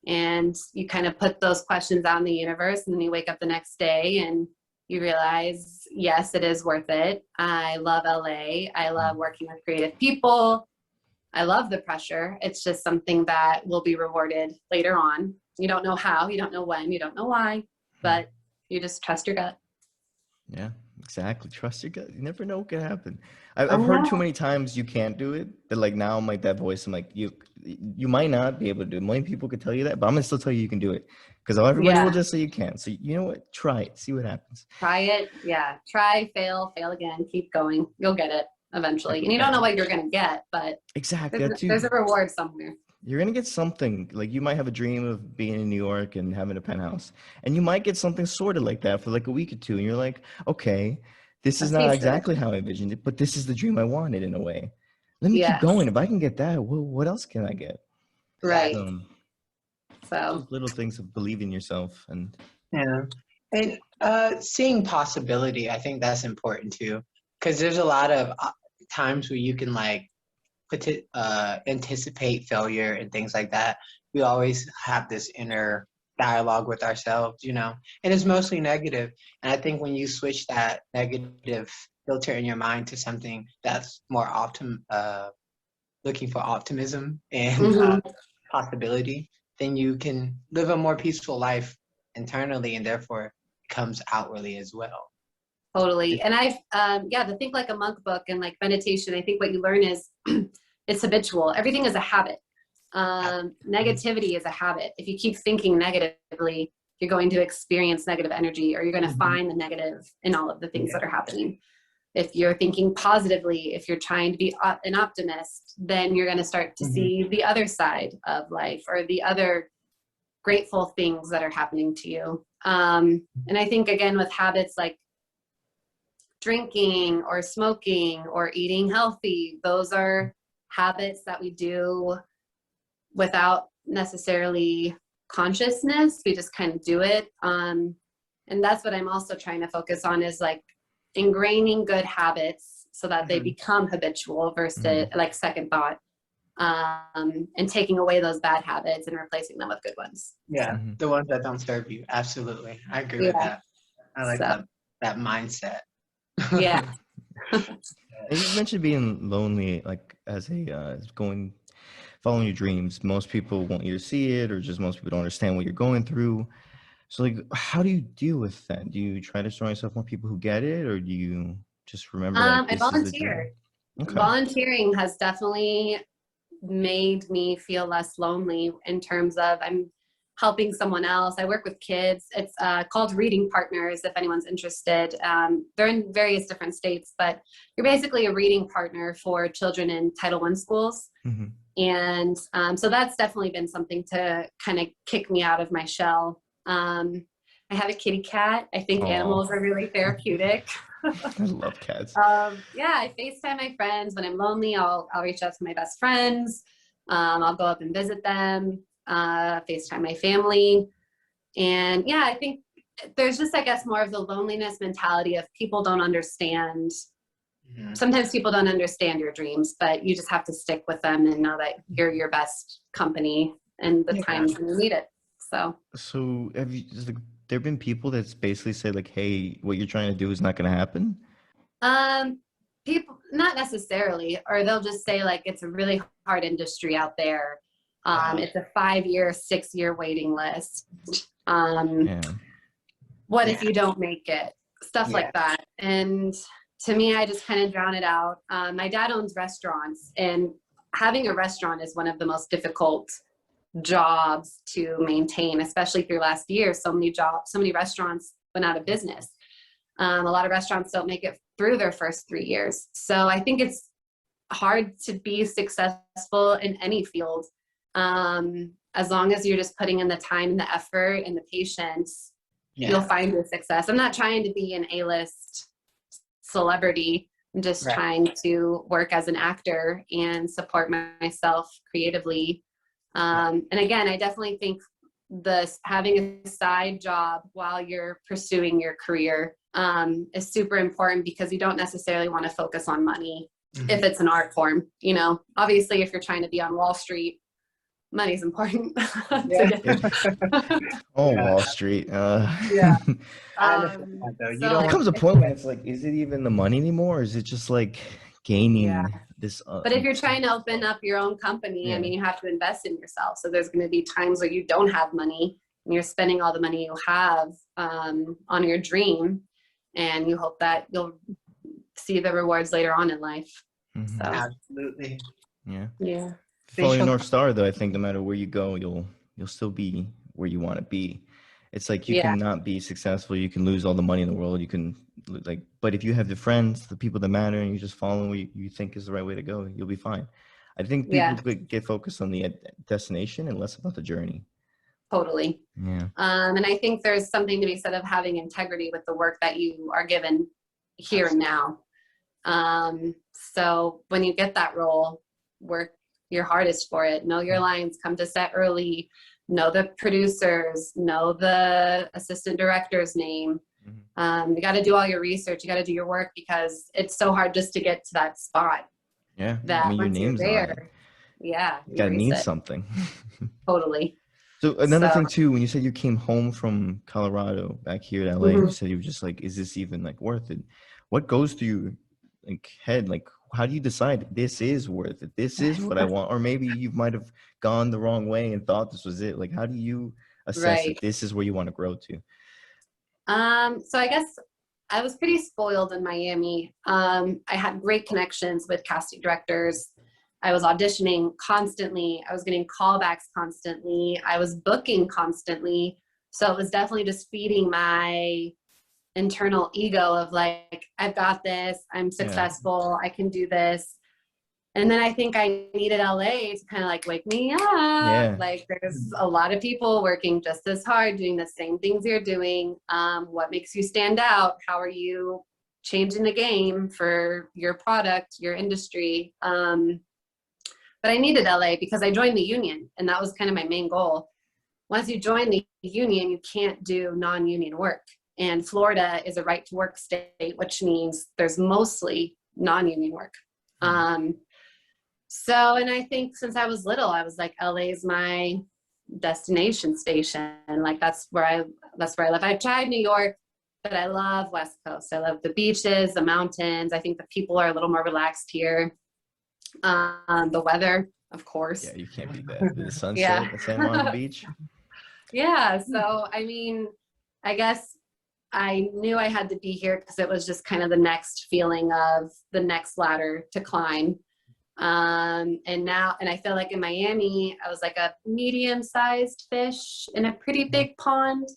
[SPEAKER 5] And you kind of put those questions out in the universe, and then you wake up the next day and you realize, yes, it is worth it. I love LA. I love working with creative people. I love the pressure. It's just something that will be rewarded later on. You don't know how, you don't know when, you don't know why, but you just trust your gut.
[SPEAKER 1] Yeah, exactly. Trust your gut. You never know what can happen. I've heard too many times you can't do it. That like now I'm like that voice. I'm like, you might not be able to do it. Many people could tell you that, but I'm gonna still tell you can do it. Because everybody will just say you can. So you know what? Try it. See what happens.
[SPEAKER 5] Try it. Yeah. Try, fail again. Keep going. You'll get it eventually. And you don't know what you're going to get, but
[SPEAKER 1] Exactly.
[SPEAKER 5] there's a reward somewhere.
[SPEAKER 1] You're going to get something. Like you might have a dream of being in New York and having a penthouse. And you might get something sort of like that for like a week or two. And you're like, okay, this is not exactly how I envisioned it, but this is the dream I wanted in a way. Let me keep going. If I can get that, well, what else can I get?
[SPEAKER 5] Right.
[SPEAKER 1] So those little things of believing in yourself and
[SPEAKER 3] seeing possibility. I think that's important too, because there's a lot of times where you can like anticipate failure and things like that. We always have this inner dialogue with ourselves, and it's mostly negative. And I think when you switch that negative filter in your mind to something that's more looking for optimism and possibility, then you can live a more peaceful life internally, and therefore it comes outwardly as well.
[SPEAKER 5] Totally. And I've, the Think Like a Monk book and like meditation, I think what you learn is it's habitual. Everything is a habit. Negativity is a habit. If you keep thinking negatively, you're going to experience negative energy, or you're going to find the negative in all of the things that are happening. If you're thinking positively, if you're trying to be an optimist, then you're going to start to see the other side of life or the other grateful things that are happening to you. And I think, again, with habits like drinking or smoking or eating healthy, those are habits that we do without necessarily consciousness. We just kind of do it. And that's what I'm also trying to focus on, is like ingraining good habits so that they become habitual versus like second thought, and taking away those bad habits and replacing them with good ones.
[SPEAKER 3] Yeah, the ones that don't serve you. Absolutely. I agree with that. I like that mindset.
[SPEAKER 5] Yeah.
[SPEAKER 1] You mentioned being lonely, like as a following your dreams. Most people want you to see it, or just most people don't understand what you're going through. So like, how do you deal with that? Do you try to surround yourself more people who get it, or do you just remember like,
[SPEAKER 5] I volunteer.
[SPEAKER 1] Okay.
[SPEAKER 5] Volunteering has definitely made me feel less lonely, in terms of I'm helping someone else. I work with kids. It's called Reading Partners, if anyone's interested. They're in various different states, but you're basically a reading partner for children in Title I schools.
[SPEAKER 1] Mm-hmm.
[SPEAKER 5] And so that's definitely been something to kind of kick me out of my shell. I have a kitty cat. I think animals are really therapeutic.
[SPEAKER 1] I love cats.
[SPEAKER 5] Yeah, I FaceTime my friends. When I'm lonely, I'll reach out to my best friends. I'll go up and visit them, FaceTime my family. And yeah, I think there's just, I guess, more of the loneliness mentality of people don't understand. Mm-hmm. Sometimes people don't understand your dreams, but you just have to stick with them and know that you're your best company and the times when you need it. So
[SPEAKER 1] have you, there been people that's basically said like, hey, what you're trying to do is not going to happen?
[SPEAKER 5] People, not necessarily, or they'll just say like, it's a really hard industry out there. It's a 5-year, 6-year waiting list. What if you don't make it? Stuff like that. And to me, I just kind of drown it out. My dad owns restaurants, and having a restaurant is one of the most difficult jobs to maintain, especially through last year. So many restaurants went out of business. A lot of restaurants don't make it through their first 3 years. So I think it's hard to be successful in any field. As long as you're just putting in the time and the effort and the patience, you'll find your success. I'm not trying to be an A-list celebrity. I'm just trying to work as an actor and support myself creatively. And again, I definitely think having a side job while you're pursuing your career is super important, because you don't necessarily want to focus on money if it's an art form. You know, obviously, if you're trying to be on Wall Street, money's important.
[SPEAKER 1] Wall Street.
[SPEAKER 3] There
[SPEAKER 1] comes a point when it's like, is it even the money anymore? Or is it just like gaining this?
[SPEAKER 5] But if you're trying to open up your own company, I mean, you have to invest in yourself. So there's going to be times where you don't have money and you're spending all the money you have on your dream, and you hope that you'll see the rewards later on in life.
[SPEAKER 1] Mm-hmm.
[SPEAKER 5] So.
[SPEAKER 3] Absolutely.
[SPEAKER 5] Yeah.
[SPEAKER 1] Following your North Star, though, I think no matter where you go, you'll still be where you want to be. It's like you cannot be successful. You can lose all the money in the world. You can but if you have the friends, the people that matter, and you just follow what you think is the right way to go, you'll be fine. I think people get focused on the destination and less about the journey.
[SPEAKER 5] Totally.
[SPEAKER 1] Yeah.
[SPEAKER 5] And I think there's something to be said of having integrity with the work that you are given here and now. So when you get that role, work your hardest for it. Know your lines, come to set early, know the producers, know the assistant director's name. You got to do all your research. You got to do your work, because it's so hard just to get to that spot.
[SPEAKER 1] Yeah.
[SPEAKER 5] That
[SPEAKER 1] I mean, your name's there.
[SPEAKER 5] On it. Yeah.
[SPEAKER 1] You got to need something.
[SPEAKER 5] Totally.
[SPEAKER 1] So another thing too, when you said you came home from Colorado back here to LA, you said you were just like, is this even like worth it? What goes through your head? Like, how do you decide this is worth it? This is what I want? Or maybe you might have gone the wrong way and thought this was it. Like, how do you assess that this is where you want to grow to?
[SPEAKER 5] So I guess I was pretty spoiled in Miami. I had great connections with casting directors. I was auditioning constantly. I was getting callbacks constantly. I was booking constantly. So it was definitely just feeding my internal ego of like, I've got this, I'm successful, I can do this. And then I think I needed LA to kind of like wake me up. Like, there's a lot of people working just as hard, doing the same things you're doing. What makes you stand out? How are you changing the game for your product, your industry? But I needed LA because I joined the union, and that was kind of my main goal. Once you join the union, you can't do non-union work. And Florida is a right to work state, which means there's mostly non-union work. So, and I think since I was little, I was like, LA is my destination station. Like, that's where I live. I tried New York, but I love West Coast. I love the beaches, the mountains. I think the people are a little more relaxed here. The weather, of course.
[SPEAKER 1] Yeah, you can't beat that. The sunset, the San Juan Beach.
[SPEAKER 5] Yeah. So, I mean, I guess I knew I had to be here because it was just kind of the next feeling of the next ladder to climb. And I feel like in Miami, I was like a medium-sized fish in a pretty big pond.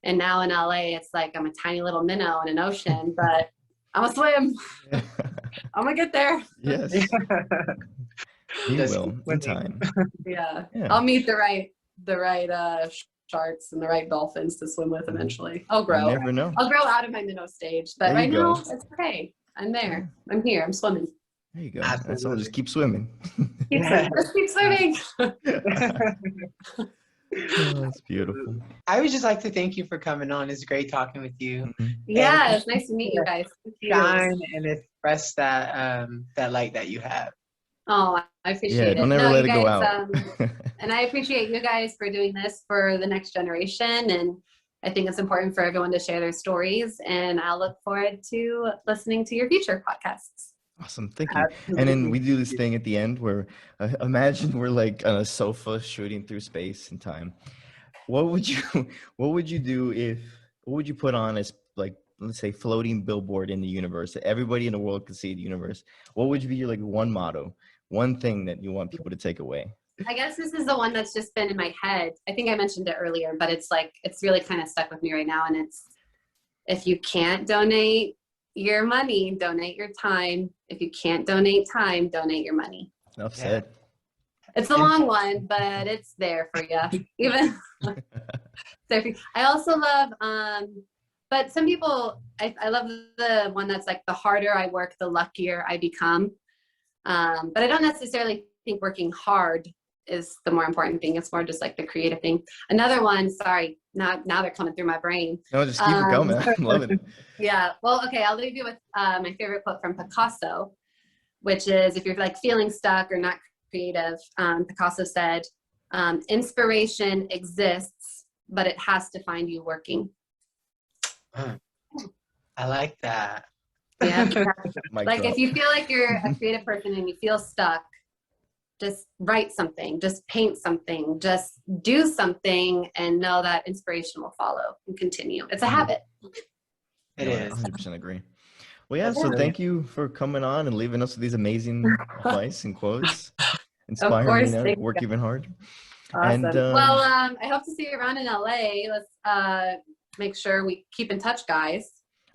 [SPEAKER 5] And now in LA, it's like I'm a tiny little minnow in an ocean, but I'm a swim. I'm gonna get there.
[SPEAKER 1] Yes. You
[SPEAKER 3] Just
[SPEAKER 1] will in
[SPEAKER 3] swimming.
[SPEAKER 1] time.
[SPEAKER 5] Yeah.
[SPEAKER 1] Yeah.
[SPEAKER 5] I'll meet the right sharks and the right dolphins to swim with eventually. I'll
[SPEAKER 1] You
[SPEAKER 5] grow.
[SPEAKER 1] never know.
[SPEAKER 5] I'll grow out of my minnow stage, but
[SPEAKER 1] There
[SPEAKER 5] right
[SPEAKER 1] you go.
[SPEAKER 5] now it's okay. I'm there. I'm here. I'm swimming.
[SPEAKER 1] There you go. That's all.
[SPEAKER 3] Absolutely.
[SPEAKER 1] Just keep swimming.
[SPEAKER 5] Just keep swimming.
[SPEAKER 1] Oh, that's beautiful.
[SPEAKER 3] I would just like to thank you for coming on. It's great talking with you.
[SPEAKER 1] Mhm.
[SPEAKER 5] Yeah, it's nice to meet you guys. Thank you.
[SPEAKER 3] Shine and express that that light that you have.
[SPEAKER 5] Oh, I appreciate
[SPEAKER 1] Yeah,
[SPEAKER 5] it.
[SPEAKER 1] don't ever let
[SPEAKER 5] you
[SPEAKER 1] it go
[SPEAKER 5] guys,
[SPEAKER 1] out.
[SPEAKER 5] and I appreciate you guys for doing this for the next generation. And I think it's important for everyone to share their stories. And I'll look forward to listening to your future podcasts.
[SPEAKER 1] Awesome, thank you. And then we do this
[SPEAKER 3] Absolutely.
[SPEAKER 1] thing at the end where imagine we're like on a sofa shooting through space and time. What would you do what would you put on as, like, let's say, floating billboard in the universe that everybody in the world could see the universe? What would be your, like, one motto, one thing that you want people to take away?
[SPEAKER 5] I guess this is the one that's just been in my head. I think I mentioned it earlier, but it's really kind of stuck with me right now. And it's, if you can't donate your money, donate your time. If you can't donate time, donate your money.
[SPEAKER 1] Enough
[SPEAKER 3] Yeah.
[SPEAKER 1] said.
[SPEAKER 5] It's a long one, but it's there for you. Even I also love, but some people, I love the one that's like, the harder I work, the luckier I become. But I don't necessarily think working hard is the more important thing. It's more just like the creative thing. Another one, sorry, now they're coming through my brain.
[SPEAKER 1] No, just keep it going. I'm loving it.
[SPEAKER 5] Yeah, well, okay, I'll leave you with my favorite quote from Picasso, which is, if you're like feeling stuck or not creative, Picasso said, inspiration exists, but it has to find you working.
[SPEAKER 3] I like that.
[SPEAKER 5] Yeah.
[SPEAKER 1] Mic
[SPEAKER 5] Like
[SPEAKER 1] drop.
[SPEAKER 5] if you feel like you're a creative person and you feel stuck, just write something, just paint something, just do something, and know that inspiration will follow and continue. It's a habit.
[SPEAKER 3] It
[SPEAKER 1] Yeah,
[SPEAKER 3] is.
[SPEAKER 1] 100% agree. Well, yeah,
[SPEAKER 3] That's
[SPEAKER 1] so
[SPEAKER 3] brilliant.
[SPEAKER 1] thank you for coming on and leaving us with these amazing advice and quotes. Inspire
[SPEAKER 5] course,
[SPEAKER 1] me now to
[SPEAKER 5] thank
[SPEAKER 1] work even harder.
[SPEAKER 5] Awesome.
[SPEAKER 1] And,
[SPEAKER 5] well, I hope to see you around in LA. Let's make sure we keep in touch, guys.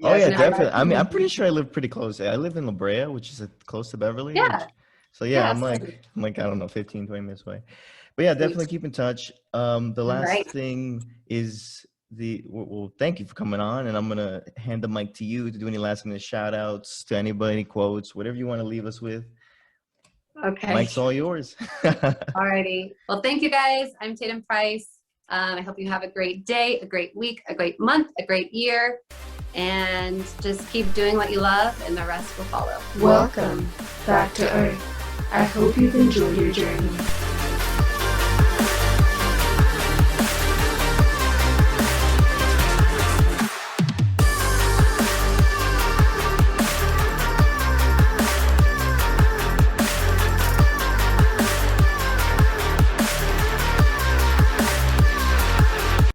[SPEAKER 1] Oh yeah,
[SPEAKER 5] Yes,
[SPEAKER 1] definitely. I mean, I'm pretty sure I live pretty close. I live in La Brea, which is close to Beverly.
[SPEAKER 5] Yeah.
[SPEAKER 1] So yeah,
[SPEAKER 5] Yeah,
[SPEAKER 1] I'm like, I don't know, 15, 20 minutes away. But yeah, definitely keep in touch. The last
[SPEAKER 5] Right.
[SPEAKER 1] thing is well, thank you for coming on, and I'm gonna hand the mic to you to do any last minute shout outs to anybody, quotes, whatever you want to leave us with.
[SPEAKER 5] Okay.
[SPEAKER 1] Mic's all yours.
[SPEAKER 5] Alrighty. Well, thank you guys. I'm Tatum Price. I hope you have a great day, a great week, a great month, a great year, and just keep doing what you love, and the rest will follow.
[SPEAKER 6] Welcome back to Earth. I hope you've enjoyed your journey.